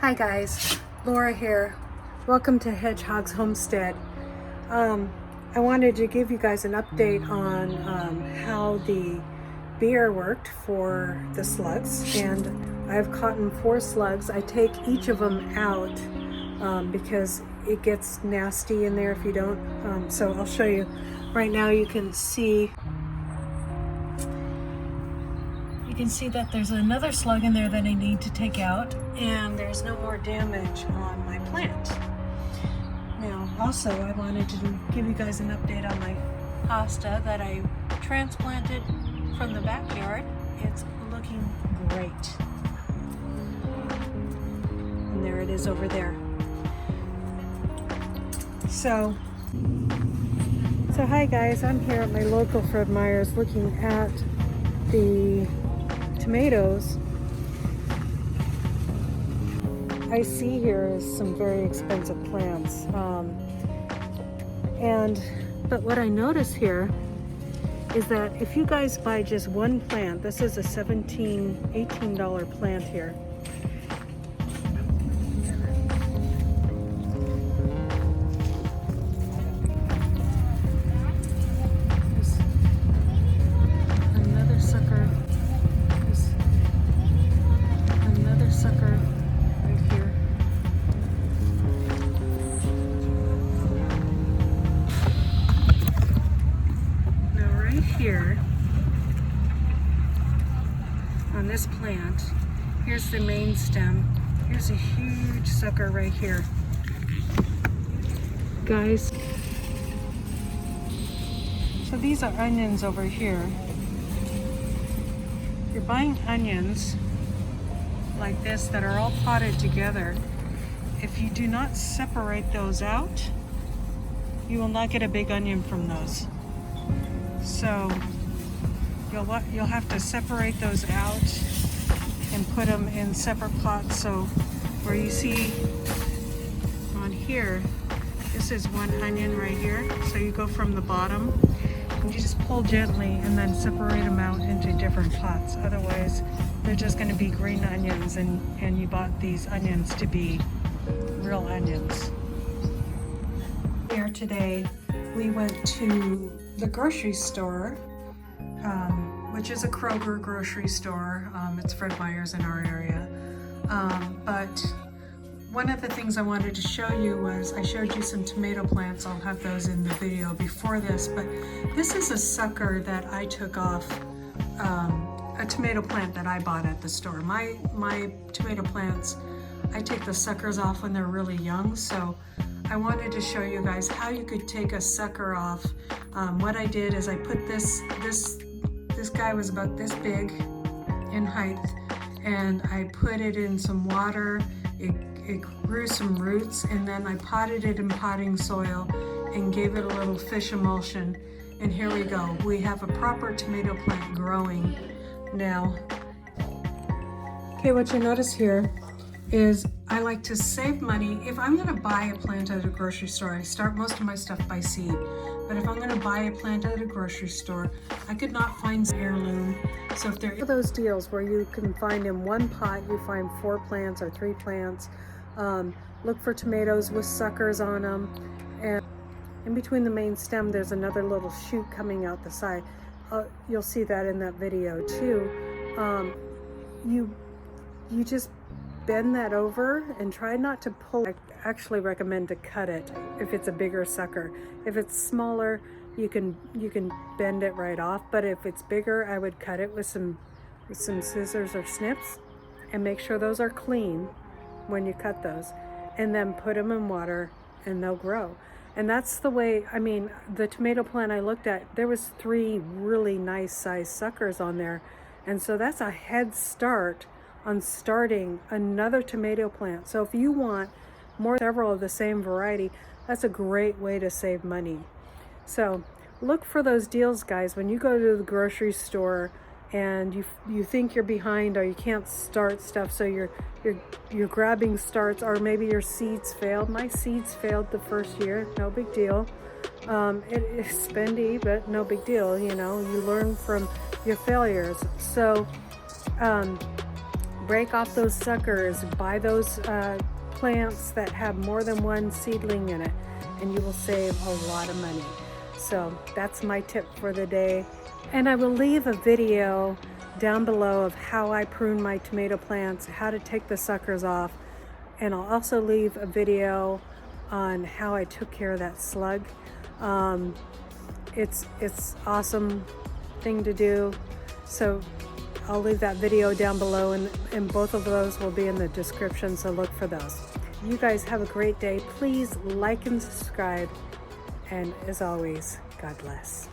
Hi guys, Laura here. Welcome to Hedgehog's Homestead. I wanted to give you guys an update on how the beer worked for the slugs, and I've caught 4 slugs. I take each of them out because it gets nasty in there if you don't. So I'll show you. Right now you can see that there's another slug in there that I need to take out, and there's no more damage on my plant. Now, also, I wanted to give you guys an update on my hosta that I transplanted from the backyard. It's looking great. And there it is over there. So hi guys, I'm here at my local Fred Meyer's looking at the tomatoes. I see here is some very expensive plants, but what I notice here is that if you guys buy just one plant, this is a $18 plant here. Here on this plant, here's the main stem. Here's a huge sucker right here, guys. So these are onions over here. You're buying onions like this that are all potted together. If you do not separate those out, you will not get a big onion from those. So you'll have to separate those out and put them in separate pots. So where you see on here, this is one onion right here. So you go from the bottom and you just pull gently and then separate them out into different pots. Otherwise, they're just going to be green onions, and you bought these onions to be real onions. Here today, we went to the grocery store, which is a Kroger grocery store. It's Fred Meyer's in our area. But one of the things I wanted to show you was I showed you some tomato plants. I'll have those in the video before this, but this is a sucker that I took off a tomato plant that I bought at the store. My tomato plants, I take the suckers off when they're really young, so I wanted to show you guys how you could take a sucker off. What I did is I put this guy was about this big in height, and I put it in some water. It grew some roots, and then I potted it in potting soil and gave it a little fish emulsion. And here we go. We have a proper tomato plant growing now. Okay, what you notice here is I like to save money. If I'm gonna buy a plant at a grocery store, I start most of my stuff by seed. But if I'm gonna buy a plant at a grocery store, I could not find heirloom. So if there are those deals where you can find in one pot, you find 4 plants or 3 plants, look for tomatoes with suckers on them. And in between the main stem, there's another little shoot coming out the side. You'll see that in that video too. You just bend that over and try not to pull. I actually recommend to cut it if it's a bigger sucker. If it's smaller, you can bend it right off, but if it's bigger, I would cut it with some scissors or snips, and make sure those are clean when you cut those, and then put them in water and they'll grow. And that's the way, I mean, the tomato plant I looked at, there was 3 really nice sized suckers on there, and so that's a head start on starting another tomato plant. So if you want several of the same variety, that's a great way to save money. So look for those deals, guys, when you go to the grocery store and you think you're behind or you can't start stuff, so you're grabbing starts, or maybe your seeds failed. My seeds failed the first year, no big deal. It is spendy, but no big deal. You know, you learn from your failures. So break off those suckers, buy those plants that have more than one seedling in it, and you will save a lot of money. So that's my tip for the day. And I will leave a video down below of how I prune my tomato plants, how to take the suckers off, and I'll also leave a video on how I took care of that slug. It's awesome thing to do. So I'll leave that video down below, and both of those will be in the description, so look for those. You guys have a great day. Please like and subscribe, and as always, God bless.